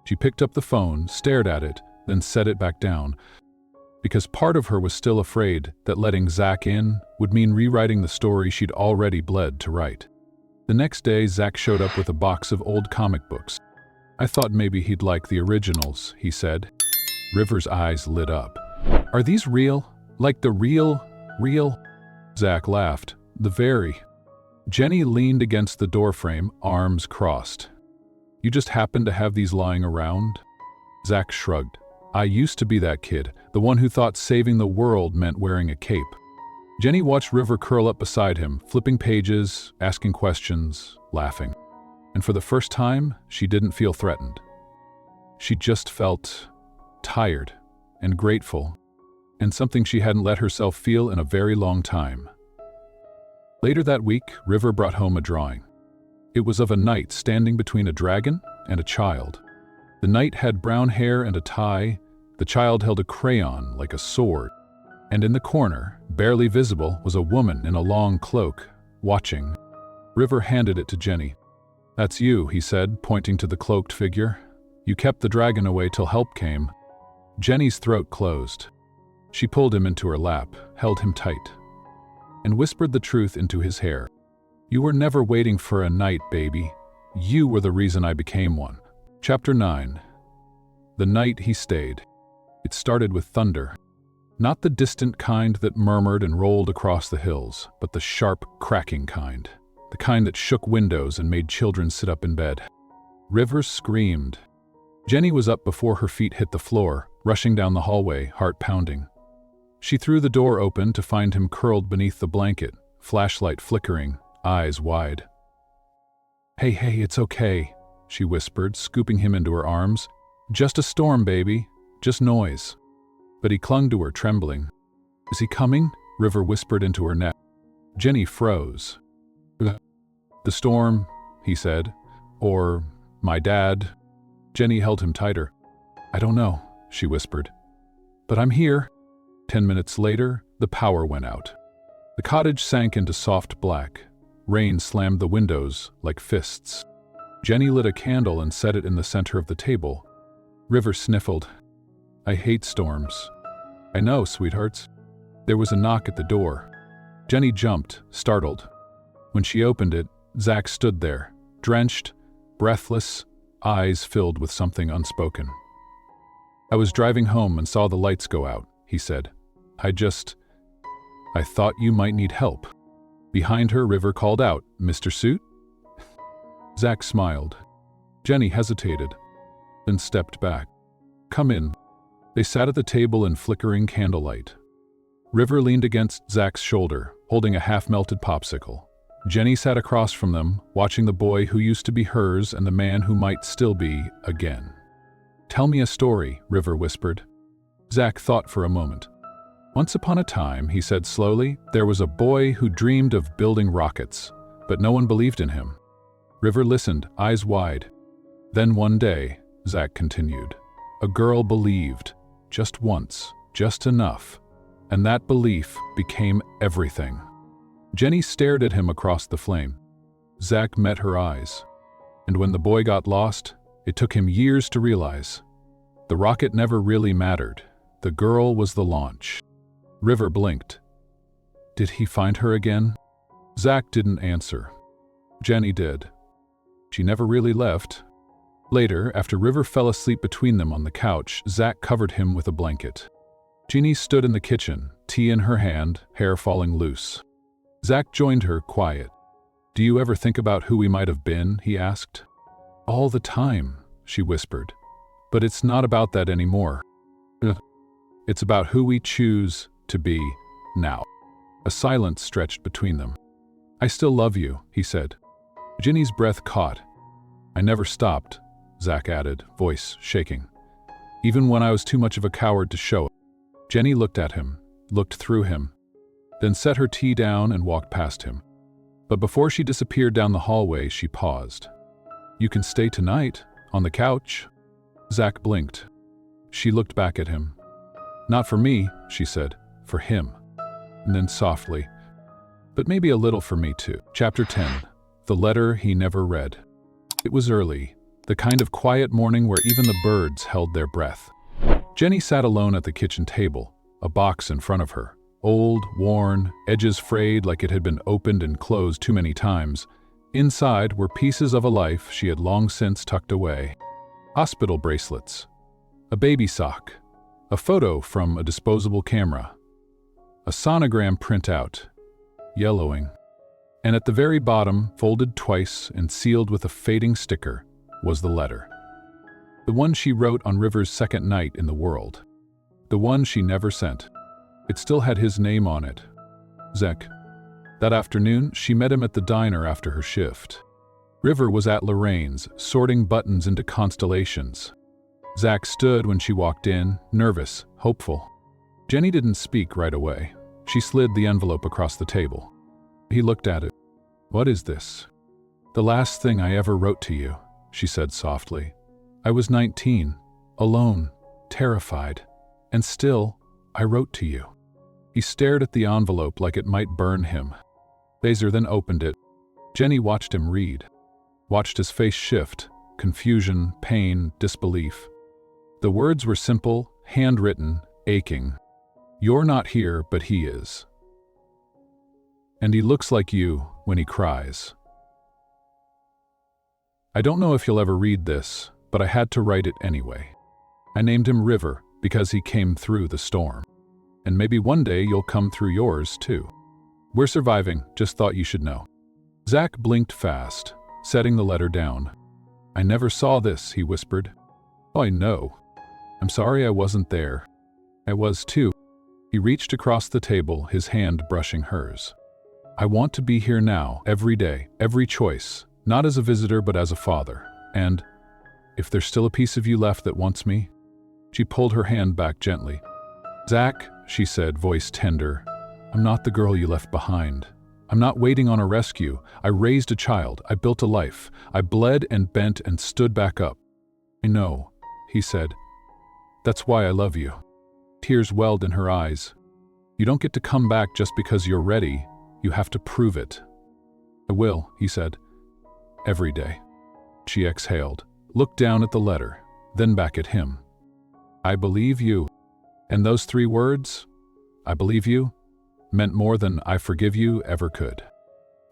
She picked up the phone, stared at it, then set it back down, because part of her was still afraid that letting Zach in would mean rewriting the story she'd already bled to write. The next day, Zach showed up with a box of old comic books. I thought maybe he'd like the originals, he said. River's eyes lit up. Are these real? Like the real? Zach laughed. The very. Jenny leaned against the doorframe, arms crossed. You just happen to have these lying around? Zach shrugged. I used to be that kid, the one who thought saving the world meant wearing a cape. Jenny watched River curl up beside him, flipping pages, asking questions, laughing. And for the first time, she didn't feel threatened. She just felt tired and grateful, and something she hadn't let herself feel in a very long time. Later that week, River brought home a drawing. It was of a knight standing between a dragon and a child. The knight had brown hair and a tie. The child held a crayon like a sword. And in the corner, barely visible, was a woman in a long cloak, watching. River handed it to Jenny. That's you, he said, pointing to the cloaked figure. You kept the dragon away till help came. Jenny's throat closed. She pulled him into her lap, held him tight, and whispered the truth into his hair. You were never waiting for a knight, baby. You were the reason I became one. Chapter 9. The night he stayed. It started with thunder. Not the distant kind that murmured and rolled across the hills, but the sharp, cracking kind. The kind that shook windows and made children sit up in bed. River screamed. Jenny was up before her feet hit the floor, rushing down the hallway, heart pounding. She threw the door open to find him curled beneath the blanket, flashlight flickering, eyes wide. Hey, it's okay, she whispered, scooping him into her arms. Just a storm, baby. Just noise. But he clung to her, trembling. Is he coming? River whispered into her neck. Jenny froze. The storm, he said. Or my dad. Jenny held him tighter. I don't know, she whispered. But I'm here. 10 minutes later, the power went out. The cottage sank into soft black. Rain slammed the windows like fists. Jenny lit a candle and set it in the center of the table. River sniffled. I hate storms. I know, sweethearts. There was a knock at the door. Jenny jumped, startled. When she opened it, Zach stood there, drenched, breathless, eyes filled with something unspoken. I was driving home and saw the lights go out, he said. I thought you might need help. Behind her, River called out, Mr. Suit? Zach smiled. Jenny hesitated, then stepped back. Come in. They sat at the table in flickering candlelight. River leaned against Zach's shoulder, holding a half-melted popsicle. Jenny sat across from them, watching the boy who used to be hers and the man who might still be again. Tell me a story, River whispered. Zach thought for a moment. Once upon a time, he said slowly, there was a boy who dreamed of building rockets, but no one believed in him. River listened, eyes wide. Then one day, Zach continued, a girl believed, just once, just enough, and that belief became everything. Jenny stared at him across the flame. Zach met her eyes, and when the boy got lost, it took him years to realize. The rocket never really mattered. The girl was the launch. River blinked. Did he find her again? Zach didn't answer. Jenny did. She never really left. Later, after River fell asleep between them on the couch, Zach covered him with a blanket. Jeannie stood in the kitchen, tea in her hand, hair falling loose. Zach joined her, quiet. Do you ever think about who we might have been? He asked. All the time, she whispered. But it's not about that anymore. It's about who we choose to be now. A silence stretched between them. I still love you, he said. Ginny's breath caught. I never stopped, Zach added, voice shaking. Even when I was too much of a coward to show it. Jenny looked at him, looked through him, then set her tea down and walked past him. But before she disappeared down the hallway, she paused. "You can stay tonight, on the couch." Zach blinked. She looked back at him. "Not for me," she said, "for him." And then softly, "But maybe a little for me too." Chapter 10. The Letter He Never Read. It was early, the kind of quiet morning where even the birds held their breath. Jenny sat alone at the kitchen table, a box in front of her. Old, worn, edges frayed like it had been opened and closed too many times. Inside were pieces of a life she had long since tucked away. Hospital bracelets, a baby sock, a photo from a disposable camera, a sonogram printout, yellowing. And at the very bottom, folded twice and sealed with a fading sticker, was the letter. The one she wrote on River's second night in the world. The one she never sent. It still had his name on it. Zach. That afternoon, she met him at the diner after her shift. River was at Lorraine's, sorting buttons into constellations. Zach stood when she walked in, nervous, hopeful. Jenny didn't speak right away. She slid the envelope across the table. He looked at it. "What is this?" "The last thing I ever wrote to you," she said softly. "I was 19, alone, terrified, and still, I wrote to you." He stared at the envelope like it might burn him. Baser then opened it. Jenny watched him read, watched his face shift, confusion, pain, disbelief. The words were simple, handwritten, aching. "You're not here, but he is. And he looks like you when he cries." "I don't know if you'll ever read this, but I had to write it anyway. I named him River because he came through the storm. And maybe one day you'll come through yours, too. We're surviving, just thought you should know." Zach blinked fast, setting the letter down. "I never saw this," he whispered. "Oh, I know. I'm sorry I wasn't there." "I was too." He reached across the table, his hand brushing hers. "I want to be here now, every day, every choice, not as a visitor but as a father. And if there's still a piece of you left that wants me." She pulled her hand back gently. "Zach," she said, voice tender, "I'm not the girl you left behind. I'm not waiting on a rescue. I raised a child. I built a life. I bled and bent and stood back up." "I know," he said. "That's why I love you." Tears welled in her eyes. "You don't get to come back just because you're ready. You have to prove it." "I will," he said. "Every day." She exhaled, looked down at the letter, then back at him. "I believe you." And those 3 words, "I believe you," meant more than "I forgive you" ever could.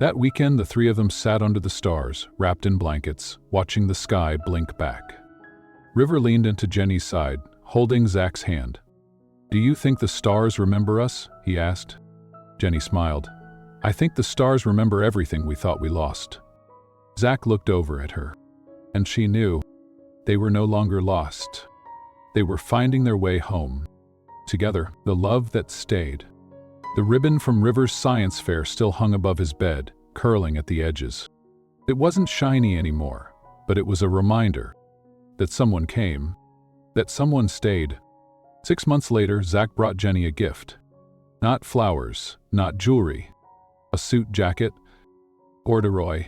That weekend, the 3 of them sat under the stars, wrapped in blankets, watching the sky blink back. River leaned into Jenny's side, holding Zach's hand. "Do you think the stars remember us?" he asked. Jenny smiled. "I think the stars remember everything we thought we lost." Zach looked over at her, and she knew they were no longer lost. They were finding their way home. Together, the love that stayed. The ribbon from River's science fair still hung above his bed, curling at the edges. It wasn't shiny anymore, but it was a reminder that someone came, that someone stayed. 6 months later, Zach brought Jenny a gift. Not flowers, not jewelry. A suit jacket, corduroy.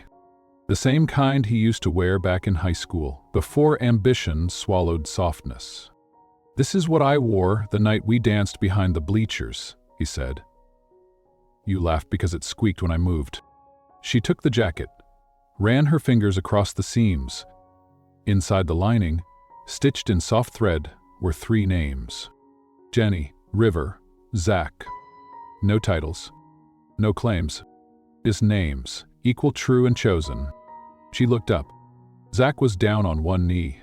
The same kind he used to wear back in high school, before ambition swallowed softness. "This is what I wore the night we danced behind the bleachers," he said. "You laughed because it squeaked when I moved." She took the jacket, ran her fingers across the seams. Inside the lining, stitched in soft thread, were 3 names. Jenny, River, Zach. No titles, no claims. Just names, equal, true, and chosen. She looked up. Zach was down on one knee.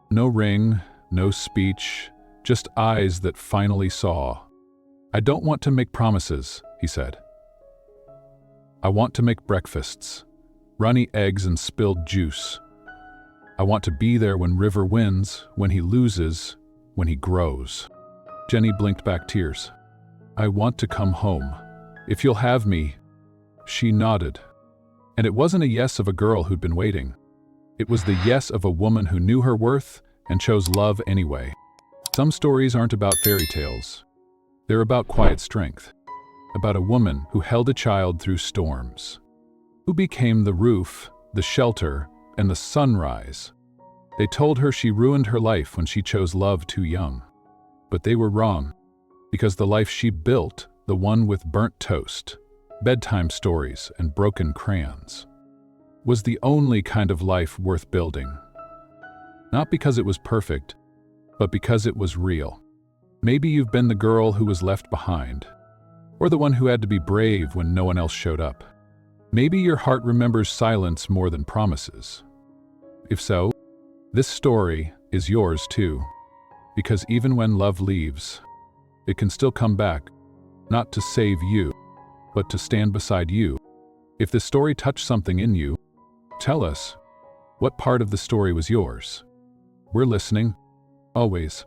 No ring, no speech, just eyes that finally saw. "I don't want to make promises," he said. "I want to make breakfasts, runny eggs and spilled juice. I want to be there when River wins, when he loses, when he grows." Jenny blinked back tears. "I want to come home. If you'll have me." She nodded. And it wasn't a yes of a girl who'd been waiting. It was the yes of a woman who knew her worth and chose love anyway. Some stories aren't about fairy tales. They're about quiet strength. About a woman who held a child through storms. who became the roof, the shelter, and the sunrise. They told her she ruined her life when she chose love too young. But they were wrong, because the life she built, the one with burnt toast, bedtime stories, and broken crayons, was the only kind of life worth building. Not because it was perfect, but because it was real. Maybe you've been the girl who was left behind, or the one who had to be brave when no one else showed up. Maybe your heart remembers silence more than promises. If so, this story is yours too, because even when love leaves, it can still come back, not to save you, but to stand beside you. If this story touched something in you, tell us, what part of the story was yours? We're listening, always.